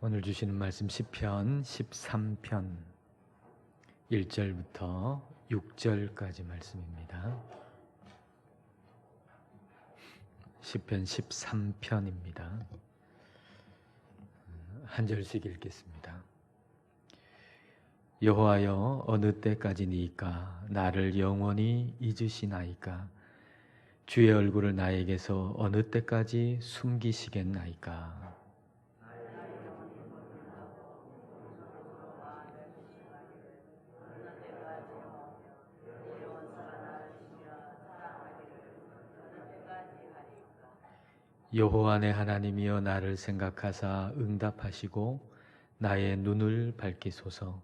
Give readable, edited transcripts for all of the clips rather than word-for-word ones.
오늘 주시는 말씀 시편 13편 1절부터 6절까지 말씀입니다. 시편 13편입니다. 한 절씩 읽겠습니다. 여호와여, 어느 때까지니이까 나를 영원히 잊으시나이까? 주의 얼굴을 나에게서 어느 때까지 숨기시겠나이까? 여호와 내 하나님이여, 나를 생각하사 응답하시고 나의 눈을 밝히소서.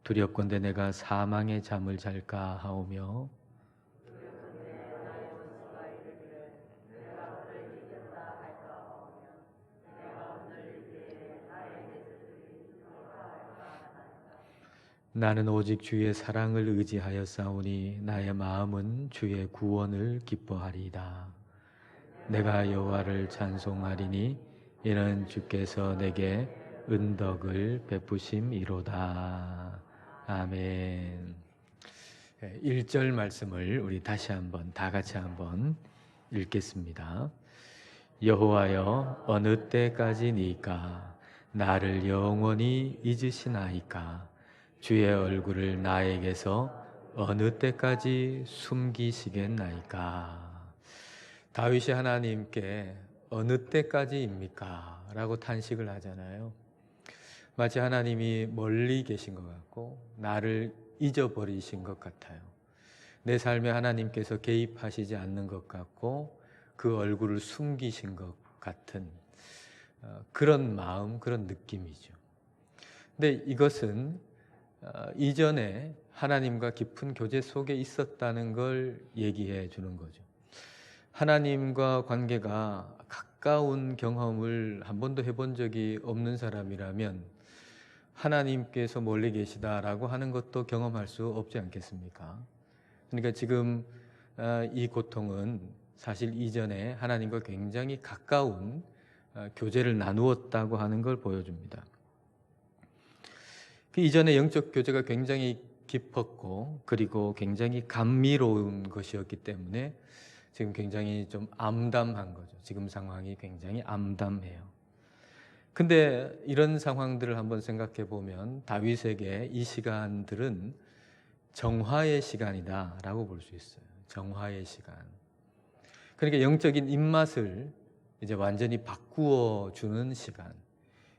두렵건대 내가 사망의 잠을 잘까 하오며 나는 오직 주의 사랑을 의지하여 싸우니 나의 마음은 주의 구원을 기뻐하리이다. 내가 여호와를 찬송하리니 이는 주께서 내게 은덕을 베푸심이로다. 아멘. 1절 말씀을 우리 다시 한번 다 같이 한번 읽겠습니다. 여호와여, 어느 때까지니까 나를 영원히 잊으시나이까? 주의 얼굴을 나에게서 어느 때까지 숨기시겠나이까? 다윗이 하나님께 어느 때까지입니까? 라고 탄식을 하잖아요. 마치 하나님이 멀리 계신 것 같고 나를 잊어버리신 것 같아요. 내 삶에 하나님께서 개입하시지 않는 것 같고 그 얼굴을 숨기신 것 같은 그런 마음, 그런 느낌이죠. 근데 이것은 이전에 하나님과 깊은 교제 속에 있었다는 걸 얘기해 주는 거죠. 하나님과 관계가 가까운 경험을 한 번도 해본 적이 없는 사람이라면 하나님께서 멀리 계시다라고 하는 것도 경험할 수 없지 않겠습니까? 그러니까 지금 이 고통은 사실 이전에 하나님과 굉장히 가까운 교제를 나누었다고 하는 걸 보여줍니다. 그 이전에 영적 교제가 굉장히 깊었고 그리고 굉장히 감미로운 것이었기 때문에 지금 굉장히 좀 암담한 거죠. 지금 상황이 굉장히 암담해요. 근데 이런 상황들을 한번 생각해 보면 다윗에게 이 시간들은 정화의 시간이다라고 볼 수 있어요. 정화의 시간. 그러니까 영적인 입맛을 이제 완전히 바꾸어 주는 시간.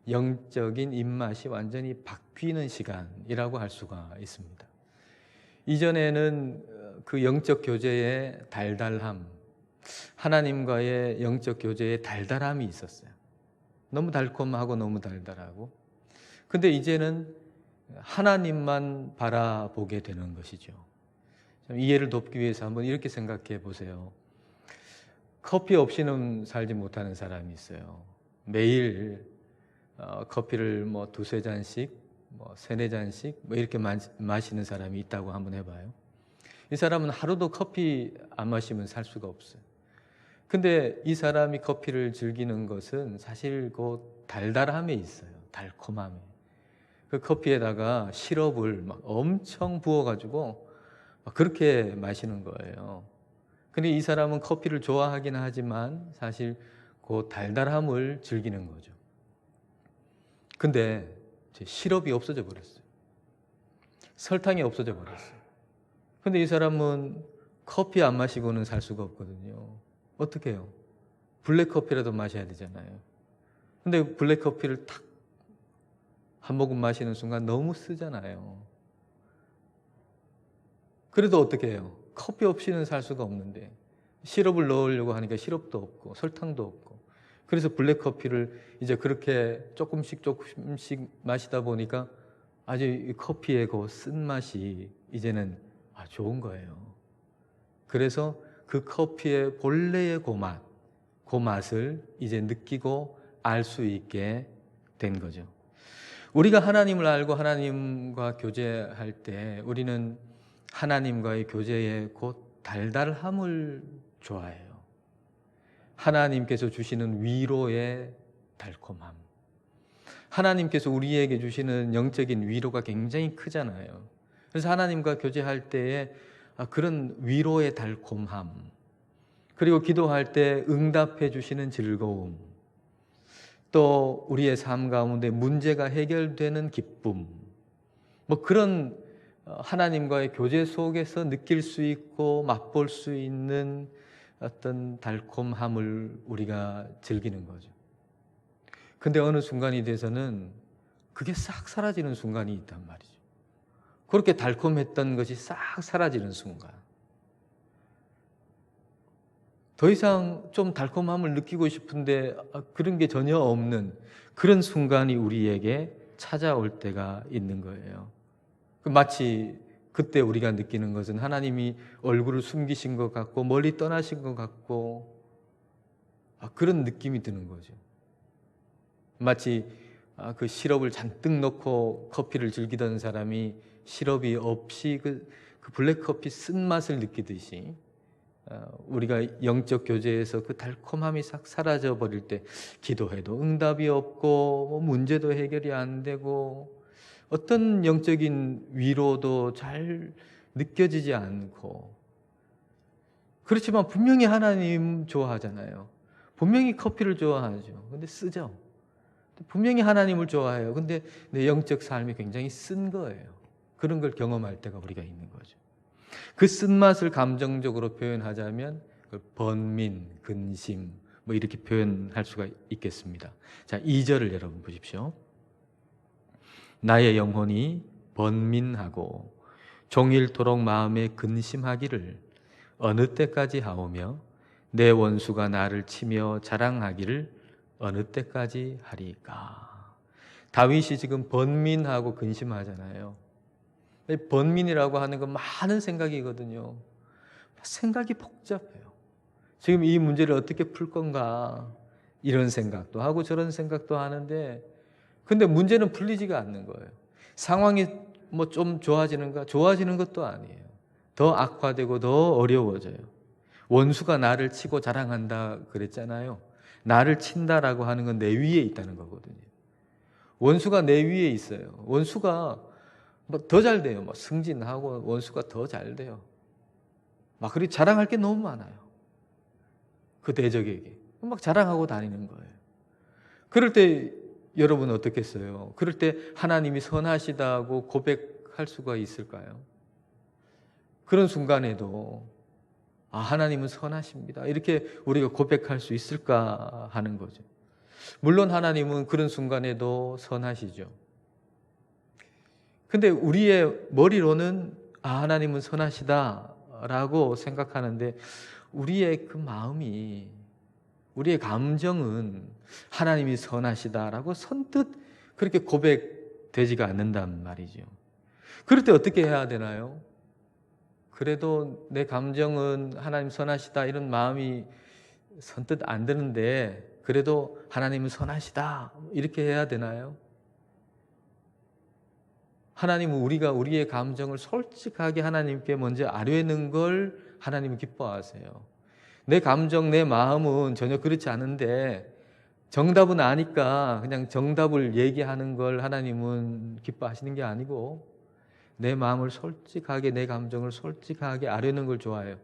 영적인 입맛이 완전히 바뀌는 시간이라고 할 수가 있습니다. 이전에는 그 영적 교제의 달달함, 하나님과의 영적 교제의 달달함이 있었어요. 너무 달콤하고 너무 달달하고. 근데 이제는 하나님만 바라보게 되는 것이죠. 이해를 돕기 위해서 한번 이렇게 생각해 보세요. 커피 없이는 살지 못하는 사람이 있어요. 매일 커피를 뭐 두세 잔씩, 뭐 세네 잔씩 뭐 이렇게 마시는 사람이 있다고 한번 해봐요. 이 사람은 하루도 커피 안 마시면 살 수가 없어요. 근데 이 사람이 커피를 즐기는 것은 사실 그 달달함에 있어요. 달콤함에. 그 커피에다가 시럽을 막 엄청 부어가지고 막 그렇게 마시는 거예요. 근데 이 사람은 커피를 좋아하긴 하지만 사실 그 달달함을 즐기는 거죠. 근데 시럽이 없어져 버렸어요. 설탕이 없어져 버렸어요. 근데 이 사람은 커피 안 마시고는 살 수가 없거든요. 어떻게 해요? 블랙커피라도 마셔야 되잖아요. 근데 블랙커피를 탁 한 모금 마시는 순간 너무 쓰잖아요. 그래도 어떻게 해요? 커피 없이는 살 수가 없는데 시럽을 넣으려고 하니까 시럽도 없고 설탕도 없고 그래서 블랙커피를 이제 그렇게 조금씩 마시다 보니까 아주 커피의 그 쓴맛이 이제는 좋은 거예요. 그래서 그 커피의 본래의 그 맛을 이제 느끼고 알 수 있게 된 거죠. 우리가 하나님을 알고 하나님과 교제할 때 우리는 하나님과의 교제의 곧 달달함을 좋아해요. 하나님께서 주시는 위로의 달콤함. 하나님께서 우리에게 주시는 영적인 위로가 굉장히 크잖아요. 그래서 하나님과 교제할 때에 그런 위로의 달콤함, 그리고 기도할 때 응답해 주시는 즐거움, 또 우리의 삶 가운데 문제가 해결되는 기쁨, 뭐 그런 하나님과의 교제 속에서 느낄 수 있고 맛볼 수 있는 어떤 달콤함을 우리가 즐기는 거죠. 근데 어느 순간이 돼서는 그게 싹 사라지는 순간이 있단 말이죠. 그렇게 달콤했던 것이 싹 사라지는 순간. 더 이상 좀 달콤함을 느끼고 싶은데 그런 게 전혀 없는 그런 순간이 우리에게 찾아올 때가 있는 거예요. 마치 그때 우리가 느끼는 것은 하나님이 얼굴을 숨기신 것 같고 멀리 떠나신 것 같고 그런 느낌이 드는 거죠. 마치 그 시럽을 잔뜩 넣고 커피를 즐기던 사람이 시럽이 없이 그 블랙커피 쓴맛을 느끼듯이 우리가 영적 교제에서 그 달콤함이 싹 사라져 버릴 때 기도해도 응답이 없고 문제도 해결이 안 되고 어떤 영적인 위로도 잘 느껴지지 않고, 그렇지만 분명히 하나님 좋아하잖아요. 분명히 커피를 좋아하죠. 근데 쓰죠. 분명히 하나님을 좋아해요. 근데 내 영적 삶이 굉장히 쓴 거예요. 그런 걸 경험할 때가 우리가 있는 거죠. 그 쓴맛을 감정적으로 표현하자면 번민, 근심 뭐 이렇게 표현할 수가 있겠습니다. 자, 2절을 여러분 보십시오. 나의 영혼이 번민하고 종일토록 마음에 근심하기를 어느 때까지 하오며 내 원수가 나를 치며 자랑하기를 어느 때까지 하리까. 다윗이 지금 번민하고 근심하잖아요. 번민이라고 하는 건 많은 생각이거든요. 생각이 복잡해요. 지금 이 문제를 어떻게 풀 건가 이런 생각도 하고 저런 생각도 하는데, 근데 문제는 풀리지가 않는 거예요. 상황이 뭐 좀 좋아지는가? 좋아지는 것도 아니에요. 더 악화되고 더 어려워져요. 원수가 나를 치고 자랑한다 그랬잖아요. 나를 친다라고 하는 건 내 위에 있다는 거거든요. 원수가 내 위에 있어요. 원수가 더 잘 돼요. 승진하고 원수가 더 잘 돼요. 그리 자랑할 게 너무 많아요. 그 대적에게 막 자랑하고 다니는 거예요. 그럴 때 여러분 어떻겠어요? 그럴 때 하나님이 선하시다고 고백할 수가 있을까요? 그런 순간에도 하나님은 선하십니다, 이렇게 우리가 고백할 수 있을까 하는 거죠. 물론 하나님은 그런 순간에도 선하시죠. 근데 우리의 머리로는 하나님은 선하시다라고 생각하는데 우리의 그 마음이, 우리의 감정은 하나님이 선하시다라고 선뜻 그렇게 고백되지가 않는단 말이죠. 그럴 때 어떻게 해야 되나요? 그래도 내 감정은 하나님 선하시다 이런 마음이 선뜻 안 드는데 그래도 하나님은 선하시다 이렇게 해야 되나요? 하나님은 우리가 우리의 감정을 솔직하게 하나님께 먼저 아뢰는 걸 하나님은 기뻐하세요. 내 감정, 내 마음은 전혀 그렇지 않은데 정답은 아니까 그냥 정답을 얘기하는 걸 하나님은 기뻐하시는 게 아니고 내 마음을 솔직하게, 내 감정을 솔직하게 아뢰는 걸 좋아해요.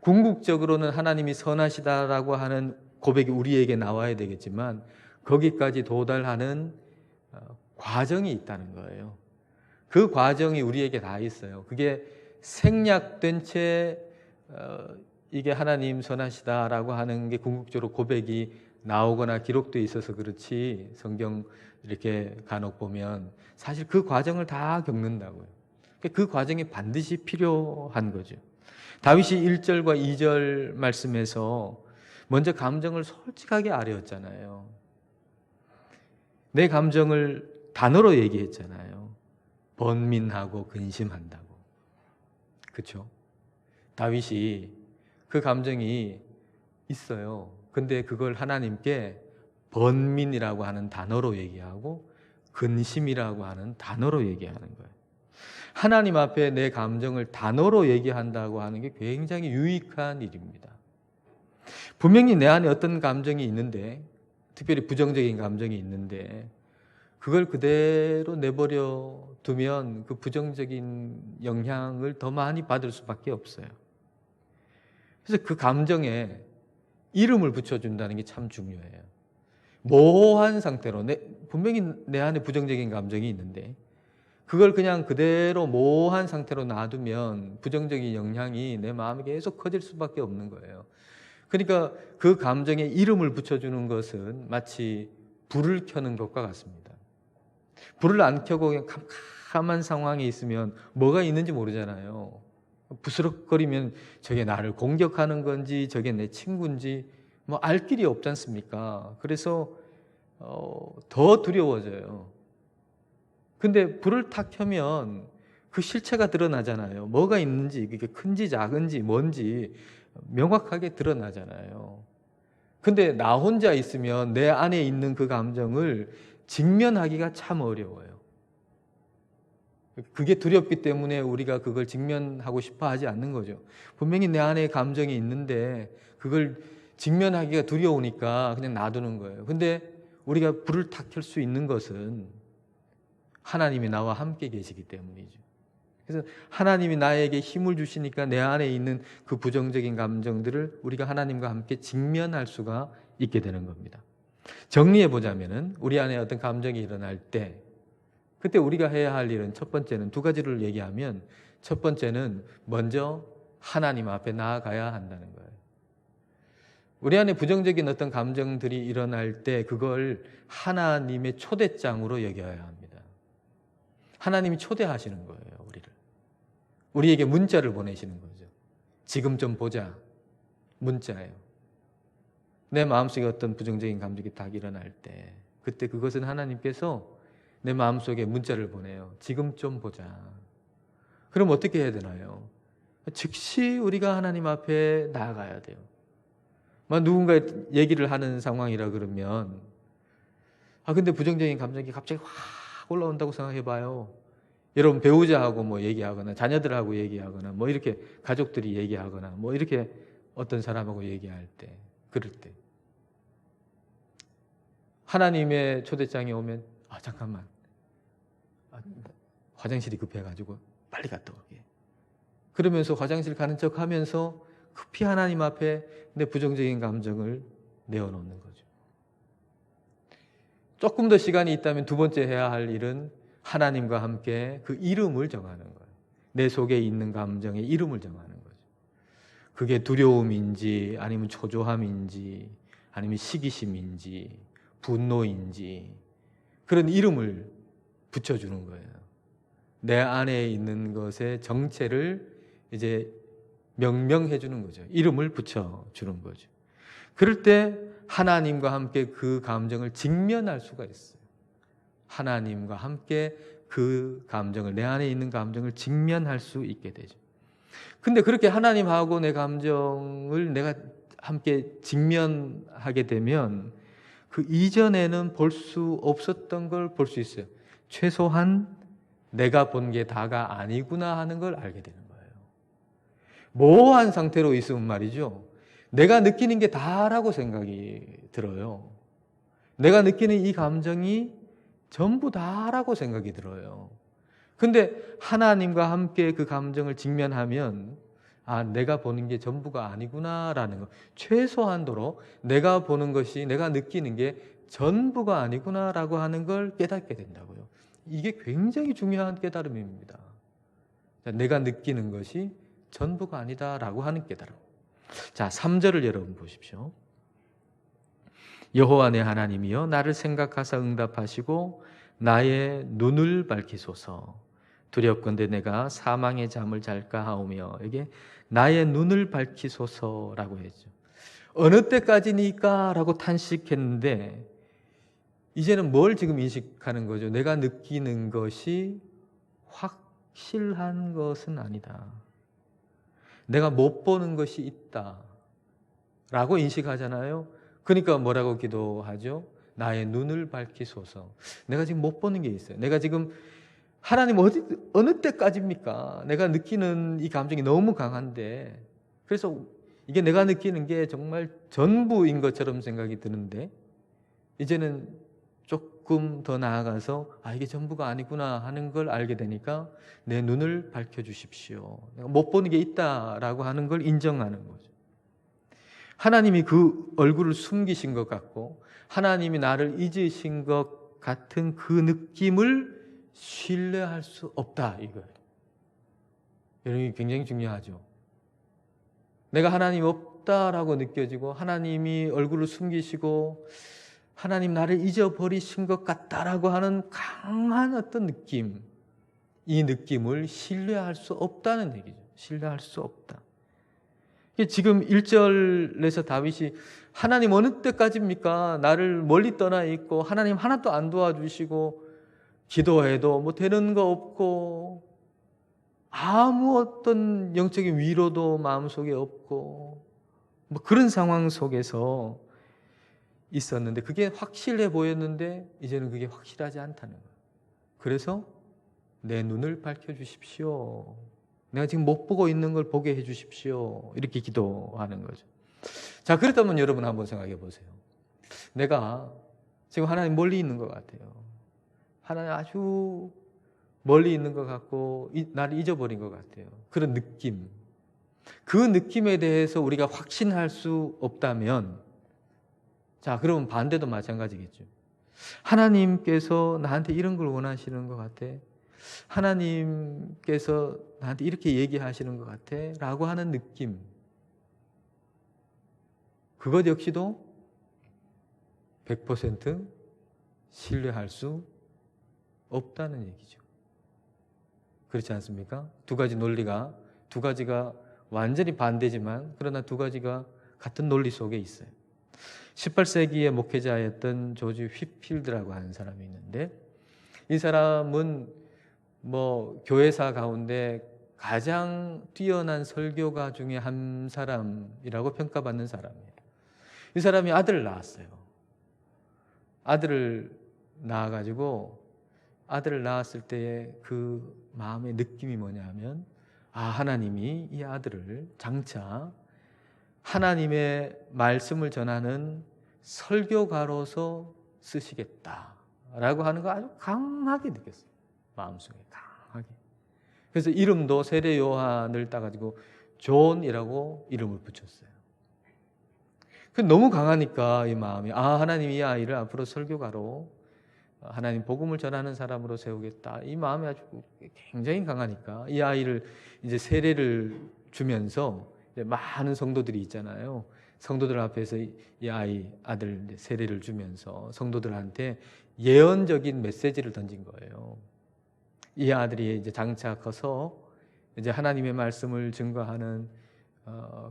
궁극적으로는 하나님이 선하시다라고 하는 고백이 우리에게 나와야 되겠지만 거기까지 도달하는 과정이 있다는 거예요. 그 과정이 우리에게 다 있어요. 그게 생략된 채 이게 하나님 선하시다라고 하는 게 궁극적으로 고백이 나오거나 기록되어 있어서 그렇지, 성경 이렇게 간혹 보면 사실 그 과정을 다 겪는다고요. 그 과정이 반드시 필요한 거죠. 다윗이 1절과 2절 말씀에서 먼저 감정을 솔직하게 아뢰었잖아요. 내 감정을 단어로 얘기했잖아요. 번민하고 근심한다고. 그렇죠? 다윗이 그 감정이 있어요. 근데 그걸 하나님께 번민이라고 하는 단어로 얘기하고 근심이라고 하는 단어로 얘기하는 거예요. 하나님 앞에 내 감정을 단어로 얘기한다고 하는 게 굉장히 유익한 일입니다. 분명히 내 안에 어떤 감정이 있는데, 특별히 부정적인 감정이 있는데 그걸 그대로 내버려 두면 그 부정적인 영향을 더 많이 받을 수밖에 없어요. 그래서 그 감정에 이름을 붙여준다는 게 참 중요해요. 모호한 상태로 분명히 내 안에 부정적인 감정이 있는데 그걸 그냥 그대로 모호한 상태로 놔두면 부정적인 영향이 내 마음에 계속 커질 수밖에 없는 거예요. 그러니까 그 감정에 이름을 붙여주는 것은 마치 불을 켜는 것과 같습니다. 불을 안 켜고 그냥 캄캄한 상황에 있으면 뭐가 있는지 모르잖아요. 부스럭거리면 저게 나를 공격하는 건지 저게 내 친구인지 뭐 알 길이 없지 않습니까? 그래서 더 두려워져요. 근데 불을 탁 켜면 그 실체가 드러나잖아요. 뭐가 있는지, 그게 큰지 작은지 뭔지 명확하게 드러나잖아요. 근데 나 혼자 있으면 내 안에 있는 그 감정을 직면하기가 참 어려워요. 그게 두렵기 때문에 우리가 그걸 직면하고 싶어 하지 않는 거죠. 분명히 내 안에 감정이 있는데 그걸 직면하기가 두려우니까 그냥 놔두는 거예요. 근데 우리가 불을 탁 켤 수 있는 것은 하나님이 나와 함께 계시기 때문이죠. 그래서 하나님이 나에게 힘을 주시니까 내 안에 있는 그 부정적인 감정들을 우리가 하나님과 함께 직면할 수가 있게 되는 겁니다. 정리해 보자면은 우리 안에 어떤 감정이 일어날 때 그때 우리가 해야 할 일은 첫 번째는 두 가지를 얘기하면 첫 번째는 먼저 하나님 앞에 나아가야 한다는 거예요. 우리 안에 부정적인 어떤 감정들이 일어날 때 그걸 하나님의 초대장으로 여겨야 합니다. 하나님이 초대하시는 거예요, 우리를. 우리에게 문자를 보내시는 거죠. 지금 좀 보자. 문자예요. 내 마음속에 어떤 부정적인 감정이 딱 일어날 때 그때 그것은 하나님께서 내 마음속에 문자를 보내요. 지금 좀 보자. 그럼 어떻게 해야 되나요? 즉시 우리가 하나님 앞에 나아가야 돼요. 누군가 얘기를 하는 상황이라 그러면 근데 부정적인 감정이 갑자기 확 올라온다고 생각해 봐요. 여러분 배우자하고 뭐 얘기하거나 자녀들하고 얘기하거나 뭐 이렇게 가족들이 얘기하거나 뭐 이렇게 어떤 사람하고 얘기할 때 그럴 때 하나님의 초대장이 오면 잠깐만 화장실이 급해가지고 빨리 갔다 올게. 그러면서 화장실 가는 척 하면서 급히 하나님 앞에 내 부정적인 감정을 내어놓는 거죠. 조금 더 시간이 있다면 두 번째 해야 할 일은 하나님과 함께 그 이름을 정하는 거예요. 내 속에 있는 감정의 이름을 정하는 거죠. 그게 두려움인지 아니면 초조함인지 아니면 시기심인지 분노인지 그런 이름을 붙여주는 거예요. 내 안에 있는 것의 정체를 이제 명명해 주는 거죠. 이름을 붙여주는 거죠. 그럴 때 하나님과 함께 그 감정을 직면할 수가 있어요. 하나님과 함께 그 감정을, 내 안에 있는 감정을 직면할 수 있게 되죠. 근데 그렇게 하나님하고 내 감정을 내가 함께 직면하게 되면 그 이전에는 볼 수 없었던 걸 볼 수 있어요. 최소한 내가 본 게 다가 아니구나 하는 걸 알게 되는 거예요. 모호한 상태로 있으면 말이죠. 내가 느끼는 게 다라고 생각이 들어요. 내가 느끼는 이 감정이 전부 다라고 생각이 들어요. 근데 하나님과 함께 그 감정을 직면하면 내가 보는 게 전부가 아니구나라는 거. 최소한도로 내가 보는 것이 내가 느끼는 게 전부가 아니구나라고 하는 걸 깨닫게 된다고요. 이게 굉장히 중요한 깨달음입니다. 내가 느끼는 것이 전부가 아니다라고 하는 깨달음. 자, 3절을 여러분 보십시오. 여호와 내 하나님이여 나를 생각하사 응답하시고 나의 눈을 밝히소서. 두렵건대 내가 사망의 잠을 잘까 하오며 이게 나의 눈을 밝히소서라고 했죠. 어느 때까지니까 라고 탄식했는데 이제는 뭘 지금 인식하는 거죠? 내가 느끼는 것이 확실한 것은 아니다. 내가 못 보는 것이 있다 라고 인식하잖아요. 그러니까 뭐라고 기도하죠? 나의 눈을 밝히소서. 내가 지금 못 보는 게 있어요. 내가 지금 하나님 어느 때까지입니까? 내가 느끼는 이 감정이 너무 강한데 그래서 이게 내가 느끼는 게 정말 전부인 것처럼 생각이 드는데 이제는 조금 더 나아가서 이게 전부가 아니구나 하는 걸 알게 되니까 내 눈을 밝혀주십시오. 내가 못 보는 게 있다라고 하는 걸 인정하는 거죠. 하나님이 그 얼굴을 숨기신 것 같고 하나님이 나를 잊으신 것 같은 그 느낌을 신뢰할 수 없다 이거예요. 여러분, 굉장히 중요하죠. 내가 하나님 없다라고 느껴지고 하나님이 얼굴을 숨기시고 하나님 나를 잊어버리신 것 같다라고 하는 강한 어떤 느낌, 이 느낌을 신뢰할 수 없다는 얘기죠. 신뢰할 수 없다. 지금 1절에서 다윗이 하나님 어느 때까지입니까? 나를 멀리 떠나 있고 하나님 하나도 안 도와주시고 기도해도 뭐 되는 거 없고 아무 어떤 영적인 위로도 마음속에 없고 뭐 그런 상황 속에서 있었는데 그게 확실해 보였는데 이제는 그게 확실하지 않다는 거예요. 그래서 내 눈을 밝혀주십시오. 내가 지금 못 보고 있는 걸 보게 해주십시오. 이렇게 기도하는 거죠. 자, 그렇다면 여러분 한번 생각해 보세요. 내가 지금 하나님 멀리 있는 것 같아요. 하나님 아주 멀리 있는 것 같고 나를 잊어버린 것 같아요. 그런 느낌. 그 느낌에 대해서 우리가 확신할 수 없다면 자, 그러면 반대도 마찬가지겠죠. 하나님께서 나한테 이런 걸 원하시는 것 같아. 하나님께서 나한테 이렇게 얘기하시는 것 같아 라고 하는 느낌, 그것 역시도 100% 신뢰할 수 없다는 얘기죠. 그렇지 않습니까? 두 가지 논리가, 두 가지가 완전히 반대지만 그러나 두 가지가 같은 논리 속에 있어요. 18세기의 목회자였던 조지 휘필드라고 하는 사람이 있는데 이 사람은 뭐 교회사 가운데 가장 뛰어난 설교가 중에 한 사람이라고 평가받는 사람이에요. 이 사람이 아들을 낳았어요. 아들을 낳아가지고 아들을 낳았을 때의 그 마음의 느낌이 뭐냐면 하나님이 이 아들을 장차 하나님의 말씀을 전하는 설교가로서 쓰시겠다라고 하는 거 아주 강하게 느꼈어요. 마음속에 강하게. 그래서 이름도 세례 요한을 따가지고 존이라고 이름을 붙였어요. 너무 강하니까 이 마음이 하나님이 이 아이를 앞으로 설교가로 하나님 복음을 전하는 사람으로 세우겠다. 이 마음이 아주 굉장히 강하니까 이 아이를 이제 세례를 주면서 많은 성도들이 있잖아요. 성도들 앞에서 이 아들 세례를 주면서 성도들한테 예언적인 메시지를 던진 거예요. 이 아들이 이제 장차 커서 이제 하나님의 말씀을 증거하는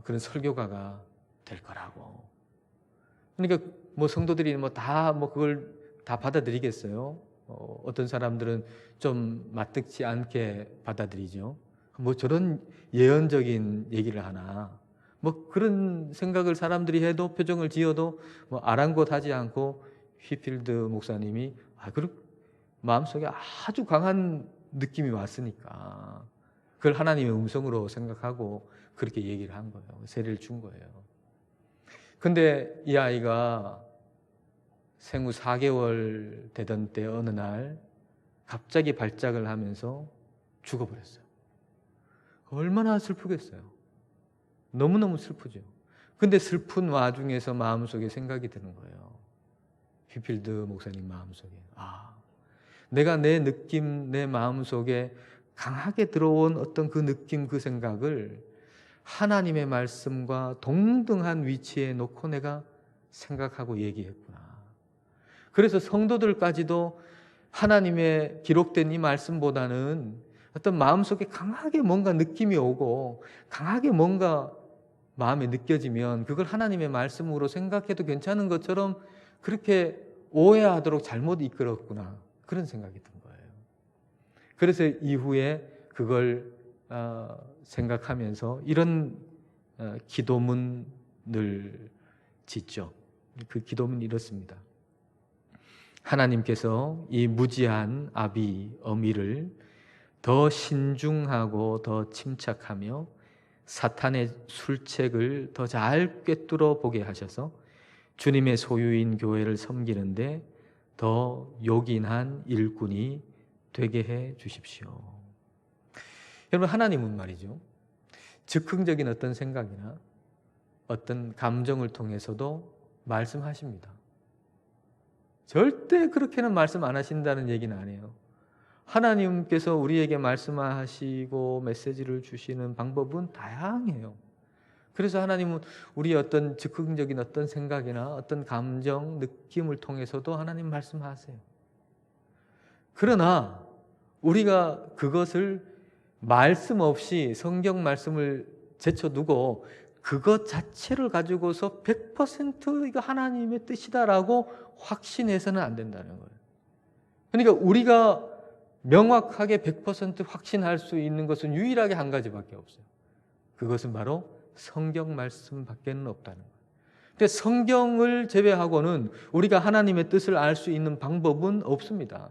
그런 설교가가 될 거라고. 그러니까 뭐 성도들이 그걸 다 받아들이겠어요? 어떤 사람들은 좀 맞듣지 않게 받아들이죠. 뭐 저런 예언적인 얘기를 하나. 뭐 그런 생각을 사람들이 해도 표정을 지어도 뭐 아랑곳하지 않고 휘필드 목사님이 마음속에 아주 강한 느낌이 왔으니까 그걸 하나님의 음성으로 생각하고 그렇게 얘기를 한 거예요. 세례를 준 거예요. 근데 이 아이가 생후 4개월 되던 때 어느 날 갑자기 발작을 하면서 죽어버렸어요. 얼마나 슬프겠어요. 너무너무 슬프죠. 근데 슬픈 와중에서 마음속에 생각이 드는 거예요. 휘필드 목사님 마음속에 내가 내 느낌, 내 마음속에 강하게 들어온 어떤 그 느낌, 그 생각을 하나님의 말씀과 동등한 위치에 놓고 내가 생각하고 얘기했구나. 그래서 성도들까지도 하나님의 기록된 이 말씀보다는 어떤 마음속에 강하게 뭔가 느낌이 오고 강하게 뭔가 마음에 느껴지면 그걸 하나님의 말씀으로 생각해도 괜찮은 것처럼 그렇게 오해하도록 잘못 이끌었구나. 그런 생각이 든 거예요. 그래서 이후에 그걸 생각하면서 이런 기도문을 짓죠. 그 기도문이 이렇습니다. 하나님께서 이 무지한 아비 어미를 더 신중하고 더 침착하며 사탄의 술책을 더 잘 꿰뚫어 보게 하셔서 주님의 소유인 교회를 섬기는데 더 요긴한 일꾼이 되게 해 주십시오. 여러분, 하나님은 말이죠, 즉흥적인 어떤 생각이나 어떤 감정을 통해서도 말씀하십니다. 절대 그렇게는 말씀 안 하신다는 얘기는 아니에요. 하나님께서 우리에게 말씀하시고 메시지를 주시는 방법은 다양해요. 그래서 하나님은 우리의 어떤 즉흥적인 어떤 생각이나 어떤 감정, 느낌을 통해서도 하나님 말씀하세요. 그러나 우리가 그것을 말씀 없이 성경 말씀을 제쳐두고 그것 자체를 가지고서 100% 이거 하나님의 뜻이다라고 확신해서는 안 된다는 거예요. 그러니까 우리가 명확하게 100% 확신할 수 있는 것은 유일하게 한 가지밖에 없어요. 그것은 바로 성경 말씀밖에는 없다는 거예요. 근데 성경을 제외하고는 우리가 하나님의 뜻을 알 수 있는 방법은 없습니다.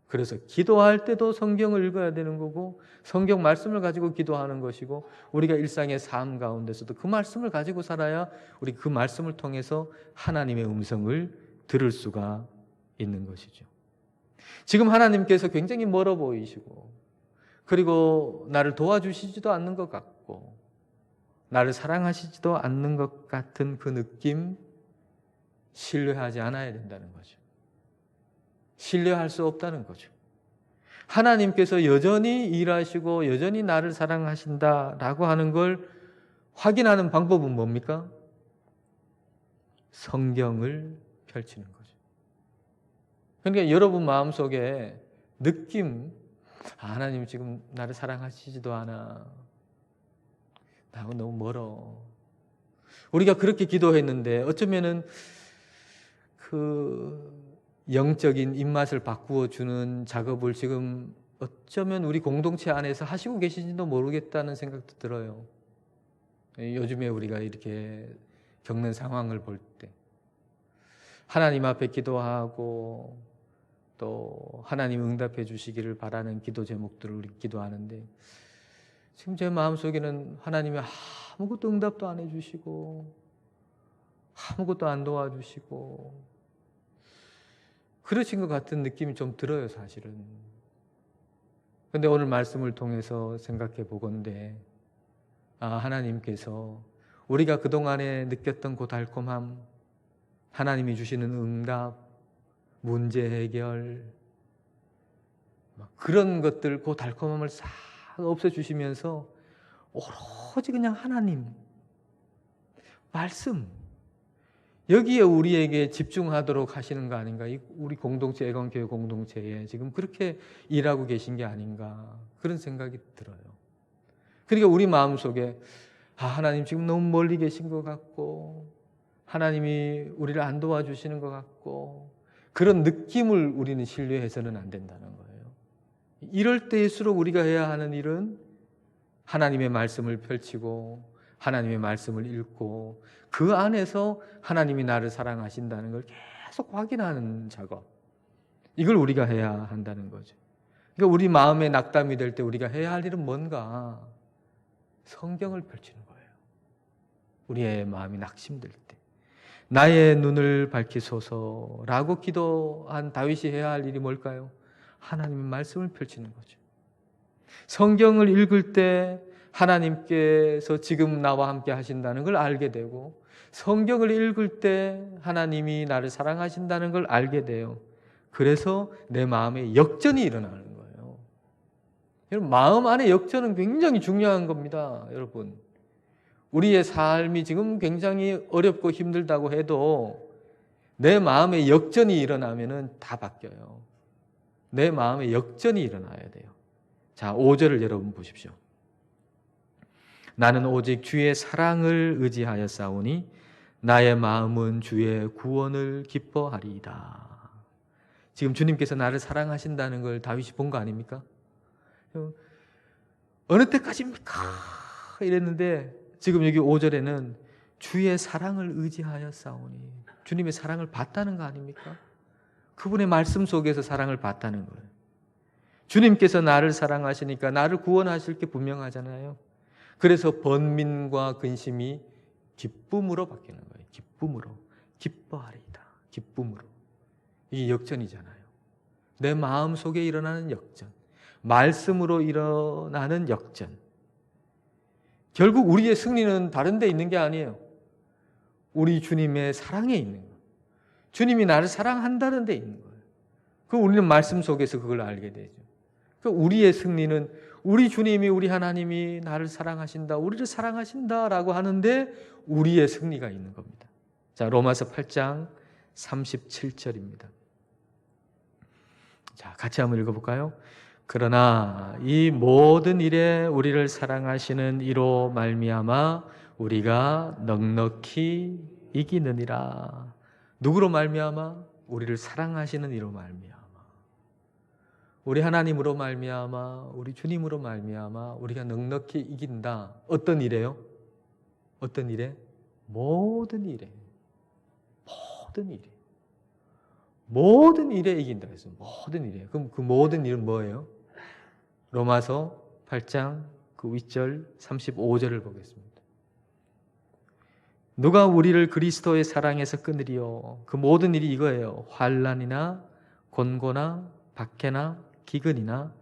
그래서 기도할 때도 성경을 읽어야 되는 거고 성경 말씀을 가지고 기도하는 것이고 우리가 일상의 삶 가운데서도 그 말씀을 가지고 살아야 우리 그 말씀을 통해서 하나님의 음성을 들을 수가 있는 것이죠. 지금 하나님께서 굉장히 멀어 보이시고 그리고 나를 도와주시지도 않는 것 같고 나를 사랑하시지도 않는 것 같은 그 느낌, 신뢰하지 않아야 된다는 거죠. 신뢰할 수 없다는 거죠. 하나님께서 여전히 일하시고 여전히 나를 사랑하신다라고 하는 걸 확인하는 방법은 뭡니까? 성경을 펼치는 거죠. 그러니까 여러분 마음속에 느낌, 하나님 지금 나를 사랑하시지도 않아. 나하고 너무 멀어. 우리가 그렇게 기도했는데 어쩌면은 그 영적인 입맛을 바꾸어 주는 작업을 지금 어쩌면 우리 공동체 안에서 하시고 계신지도 모르겠다는 생각도 들어요. 요즘에 우리가 이렇게 겪는 상황을 볼 때 하나님 앞에 기도하고 또 하나님 응답해 주시기를 바라는 기도 제목들을 우리 기도하는데 지금 제 마음속에는 하나님이 아무것도 응답도 안 해주시고 아무것도 안 도와주시고 그러신 것 같은 느낌이 좀 들어요, 사실은. 그런데 오늘 말씀을 통해서 생각해 보건대 하나님께서 우리가 그동안에 느꼈던 그 달콤함, 하나님이 주시는 응답, 문제 해결 그런 것들, 그 달콤함을 싹 없애주시면서 오로지 그냥 하나님 말씀 여기에 우리에게 집중하도록 하시는 거 아닌가? 우리 공동체, 애건교회 공동체에 지금 그렇게 일하고 계신 게 아닌가? 그런 생각이 들어요. 그러니까 우리 마음속에 하나님 지금 너무 멀리 계신 것 같고 하나님이 우리를 안 도와주시는 것 같고 그런 느낌을 우리는 신뢰해서는 안 된다는 거예요. 이럴 때일수록 우리가 해야 하는 일은 하나님의 말씀을 펼치고 하나님의 말씀을 읽고 그 안에서 하나님이 나를 사랑하신다는 걸 계속 확인하는 작업. 이걸 우리가 해야 한다는 거죠. 그러니까 우리 마음의 낙담이 될 때 우리가 해야 할 일은 뭔가? 성경을 펼치는 거예요. 우리의 마음이 낙심될 때. 나의 눈을 밝히소서라고 기도한 다윗이 해야 할 일이 뭘까요? 하나님의 말씀을 펼치는 거죠. 성경을 읽을 때 하나님께서 지금 나와 함께 하신다는 걸 알게 되고 성경을 읽을 때 하나님이 나를 사랑하신다는 걸 알게 돼요. 그래서 내 마음에 역전이 일어나는 거예요. 여러분, 마음 안에 역전은 굉장히 중요한 겁니다. 여러분, 우리의 삶이 지금 굉장히 어렵고 힘들다고 해도 내 마음에 역전이 일어나면 다 바뀌어요. 내 마음에 역전이 일어나야 돼요. 자, 5절을 여러분 보십시오. 나는 오직 주의 사랑을 의지하여 싸우니 나의 마음은 주의 구원을 기뻐하리이다. 지금 주님께서 나를 사랑하신다는 걸 다윗이 본 거 아닙니까? 어느 때까지입니까? 이랬는데 지금 여기 5절에는 주의 사랑을 의지하여 싸우니 주님의 사랑을 받다는 거 아닙니까? 그분의 말씀 속에서 사랑을 받다는 거예요. 주님께서 나를 사랑하시니까 나를 구원하실 게 분명하잖아요. 그래서 번민과 근심이 기쁨으로 바뀌는 거예요. 기쁨으로. 기뻐하리이다. 기쁨으로. 이게 역전이잖아요. 내 마음 속에 일어나는 역전, 말씀으로 일어나는 역전. 결국 우리의 승리는 다른 데 있는 게 아니에요. 우리 주님의 사랑에 있는 거예요. 주님이 나를 사랑한다는 데 있는 거예요. 그 우리는 말씀 속에서 그걸 알게 되죠. 그러니까 우리의 승리는 우리 주님이, 우리 하나님이 나를 사랑하신다, 우리를 사랑하신다라고 하는데 우리의 승리가 있는 겁니다. 자, 로마서 8장 37절입니다. 자, 같이 한번 읽어볼까요? 그러나 이 모든 일에 우리를 사랑하시는 이로 말미암아 우리가 넉넉히 이기느니라. 누구로 말미암아? 우리를 사랑하시는 이로 말미암아. 우리 하나님으로 말미암아, 우리 주님으로 말미암아 우리가 넉넉히 이긴다. 어떤 일에요? 어떤 일에? 모든 일에. 모든 일에. 모든 일에 이긴다 그랬어요. 모든 일에. 그럼 그 모든 일은 뭐예요? 로마서 8장 그 윗절 35절을 보겠습니다. 누가 우리를 그리스도의 사랑에서 끊으리요? 그 모든 일이 이거예요. 환난이나 곤고나 박해나 기근이나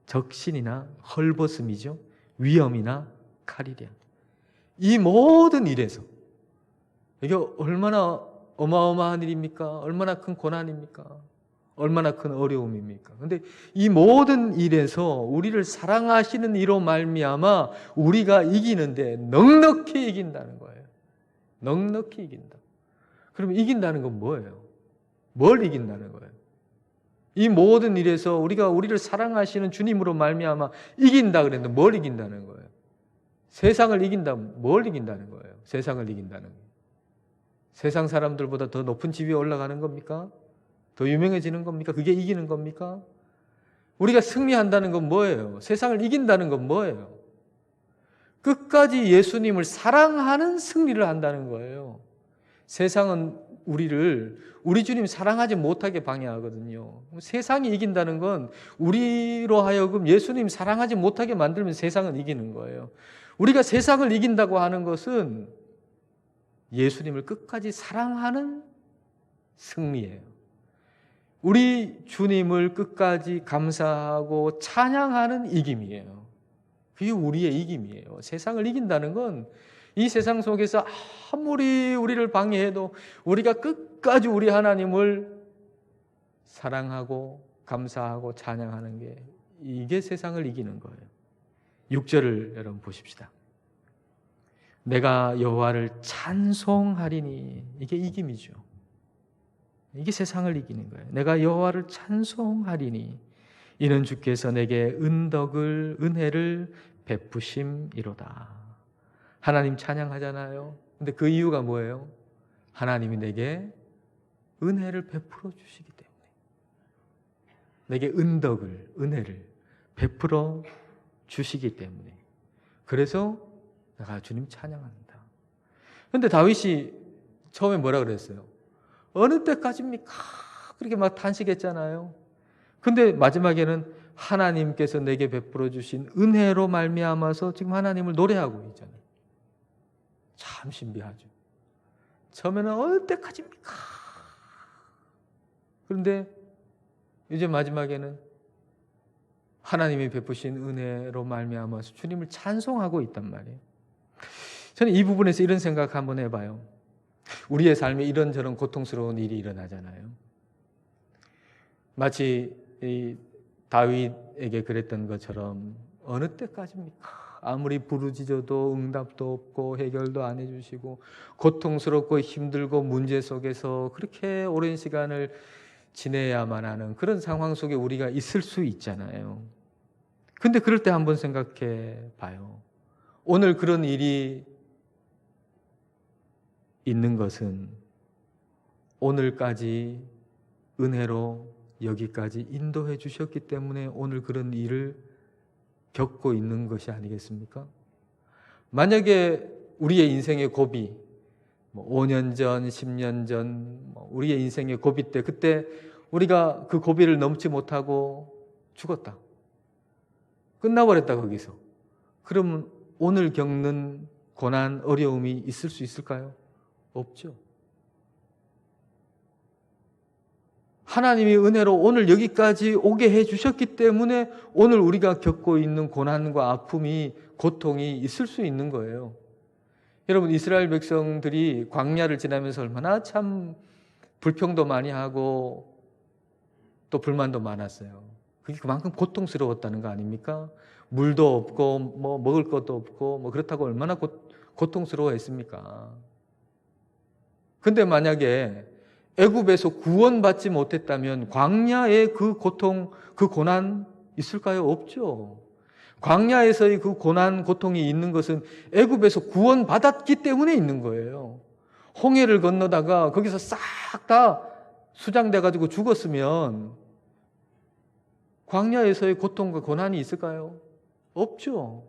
적신이나 헐벗음이죠. 위험이나 칼이랴. 이 모든 일에서 이게 얼마나 어마어마한 일입니까? 얼마나 큰 고난입니까? 얼마나 큰 어려움입니까? 근데 이 모든 일에서 우리를 사랑하시는 이로 말미암아 우리가 이기는데 넉넉히 이긴다는 거예요. 넉넉히 이긴다. 그럼 이긴다는 건 뭐예요? 뭘 이긴다는 거예요? 이 모든 일에서 우리가 우리를 사랑하시는 주님으로 말미암아 이긴다 그랬는데 뭘 이긴다는 거예요? 세상을 이긴다. 뭘 이긴다는 거예요? 세상을 이긴다는 거예요. 세상 사람들보다 더 높은 지위에 올라가는 겁니까? 더 유명해지는 겁니까? 그게 이기는 겁니까? 우리가 승리한다는 건 뭐예요? 세상을 이긴다는 건 뭐예요? 끝까지 예수님을 사랑하는 승리를 한다는 거예요. 세상은 우리 주님 사랑하지 못하게 방해하거든요. 세상이 이긴다는 건 우리로 하여금 예수님 사랑하지 못하게 만들면 세상은 이기는 거예요. 우리가 세상을 이긴다고 하는 것은 예수님을 끝까지 사랑하는 승리예요. 우리 주님을 끝까지 감사하고 찬양하는 이김이에요. 그게 우리의 이김이에요. 세상을 이긴다는 건 이 세상 속에서 아무리 우리를 방해해도 우리가 끝까지 우리 하나님을 사랑하고 감사하고 찬양하는 게 이게 세상을 이기는 거예요. 6절을 여러분 보십시다. 내가 여호와를 찬송하리니 이게 이김이죠. 이게 세상을 이기는 거예요. 내가 여호와를 찬송하리니 이는 주께서 내게 은혜를 베푸심이로다. 하나님 찬양하잖아요. 근데 그 이유가 뭐예요? 하나님이 내게 은혜를 베풀어 주시기 때문에. 내게 은혜를 베풀어 주시기 때문에. 그래서 내가 주님 찬양한다. 근데 다윗이 처음에 뭐라 그랬어요? 어느 때까지입니까? 그렇게 막 탄식했잖아요. 근데 마지막에는 하나님께서 내게 베풀어 주신 은혜로 말미암아서 지금 하나님을 노래하고 있잖아요. 참 신비하죠. 처음에는 어느 때까지입니까? 그런데 이제 마지막에는 하나님이 베푸신 은혜로 말미암아서 주님을 찬송하고 있단 말이에요. 저는 이 부분에서 이런 생각 한번 해봐요. 우리의 삶에 이런저런 고통스러운 일이 일어나잖아요. 마치 이 다윗에게 그랬던 것처럼 어느 때까지입니까? 아무리 부르짖어도 응답도 없고 해결도 안 해주시고 고통스럽고 힘들고 문제 속에서 그렇게 오랜 시간을 지내야만 하는 그런 상황 속에 우리가 있을 수 있잖아요. 근데 그럴 때 한번 생각해 봐요. 오늘 그런 일이 있는 것은 오늘까지 은혜로 여기까지 인도해 주셨기 때문에 오늘 그런 일을 겪고 있는 것이 아니겠습니까? 만약에 우리의 인생의 고비, 5년 전, 10년 전, 우리의 인생의 고비 때 그때 우리가 그 고비를 넘지 못하고 죽었다. 끝나버렸다 거기서. 그러면 오늘 겪는 고난, 어려움이 있을 수 있을까요? 없죠. 하나님이 은혜로 오늘 여기까지 오게 해주셨기 때문에 오늘 우리가 겪고 있는 고난과 아픔이, 고통이 있을 수 있는 거예요. 여러분, 이스라엘 백성들이 광야를 지나면서 얼마나 참 불평도 많이 하고 또 불만도 많았어요. 그게 그만큼 고통스러웠다는 거 아닙니까? 물도 없고 뭐 먹을 것도 없고 뭐 그렇다고 얼마나 고통스러워했습니까? 근데 만약에 애굽에서 구원받지 못했다면 광야의 그 고통, 그 고난 있을까요? 없죠. 광야에서의 그 고난, 고통이 있는 것은 애굽에서 구원받았기 때문에 있는 거예요. 홍해를 건너다가 거기서 싹 다 수장돼 가지고 죽었으면 광야에서의 고통과 고난이 있을까요? 없죠.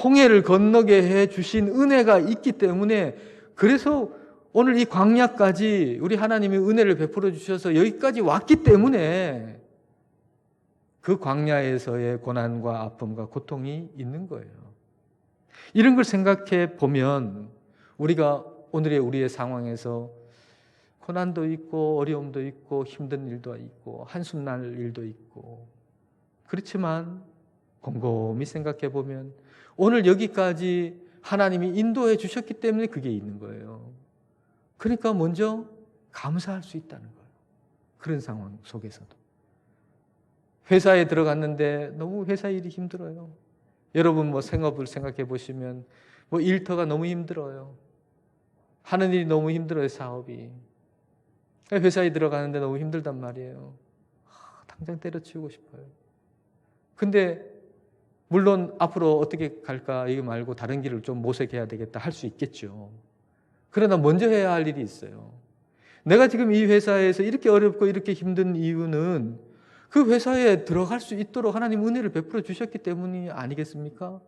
홍해를 건너게 해 주신 은혜가 있기 때문에, 그래서 오늘 이 광야까지 우리 하나님이 은혜를 베풀어 주셔서 여기까지 왔기 때문에 그 광야에서의 고난과 아픔과 고통이 있는 거예요. 이런 걸 생각해 보면 우리가 오늘의 우리의 상황에서 고난도 있고 어려움도 있고 힘든 일도 있고 한숨 날 일도 있고, 그렇지만 곰곰이 생각해 보면 오늘 여기까지 하나님이 인도해 주셨기 때문에 그게 있는 거예요. 그러니까 먼저 감사할 수 있다는 거예요. 그런 상황 속에서도. 회사에 들어갔는데 너무 회사 일이 힘들어요. 여러분 뭐 생업을 생각해 보시면 뭐 일터가 너무 힘들어요. 하는 일이 너무 힘들어요, 사업이. 회사에 들어가는데 너무 힘들단 말이에요. 당장 때려치우고 싶어요. 근데 물론 앞으로 어떻게 갈까 이거 말고 다른 길을 좀 모색해야 되겠다 할 수 있겠죠. 그러나 먼저 해야 할 일이 있어요. 내가 지금 이 회사에서 이렇게 어렵고 이렇게 힘든 이유는 그 회사에 들어갈 수 있도록 하나님 은혜를 베풀어 주셨기 때문이 아니겠습니까?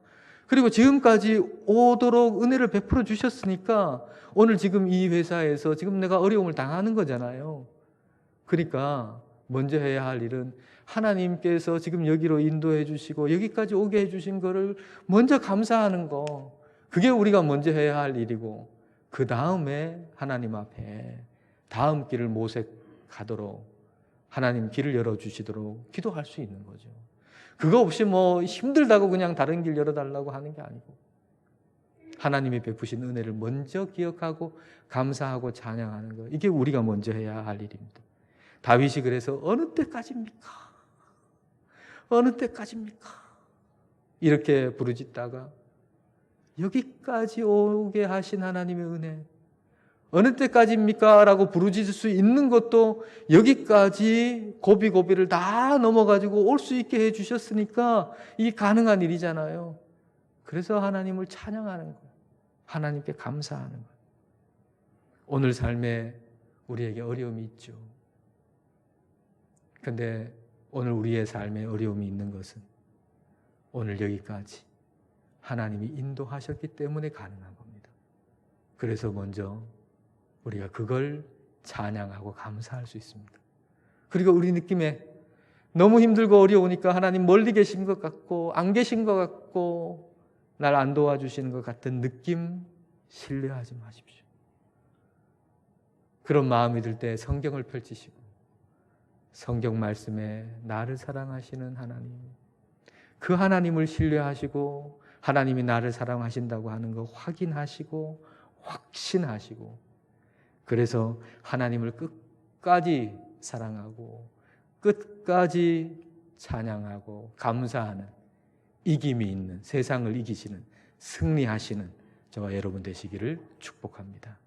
그리고 지금까지 오도록 은혜를 베풀어 주셨으니까 오늘 지금 이 회사에서 지금 내가 어려움을 당하는 거잖아요. 그러니까 먼저 해야 할 일은 하나님께서 지금 여기로 인도해 주시고 여기까지 오게 해 주신 거를 먼저 감사하는 거, 그게 우리가 먼저 해야 할 일이고, 그 다음에 하나님 앞에 다음 길을 모색하도록 하나님 길을 열어주시도록 기도할 수 있는 거죠. 그거 없이 뭐 힘들다고 그냥 다른 길 열어달라고 하는 게 아니고, 하나님이 베푸신 은혜를 먼저 기억하고 감사하고 찬양하는 거, 이게 우리가 먼저 해야 할 일입니다. 다윗이 그래서 어느 때까지입니까? 어느 때까지입니까? 이렇게 부르짖다가 여기까지 오게 하신 하나님의 은혜, 어느 때까지입니까? 라고 부르짖을 수 있는 것도 여기까지 고비고비를 다 넘어가지고 올 수 있게 해주셨으니까 이 가능한 일이잖아요. 그래서 하나님을 찬양하는 거예요. 하나님께 감사하는 거예요. 오늘 삶에 우리에게 어려움이 있죠. 그런데 오늘 우리의 삶에 어려움이 있는 것은 오늘 여기까지 하나님이 인도하셨기 때문에 가능한 겁니다. 그래서 먼저 우리가 그걸 찬양하고 감사할 수 있습니다. 그리고 우리 느낌에 너무 힘들고 어려우니까 하나님 멀리 계신 것 같고 안 계신 것 같고 날 안 도와주시는 것 같은 느낌 신뢰하지 마십시오. 그런 마음이 들 때 성경을 펼치시고 성경 말씀에 나를 사랑하시는 하나님, 그 하나님을 신뢰하시고 하나님이 나를 사랑하신다고 하는 거 확인하시고 확신하시고, 그래서 하나님을 끝까지 사랑하고 끝까지 찬양하고 감사하는 이김이 있는, 세상을 이기시는, 승리하시는 저와 여러분 되시기를 축복합니다.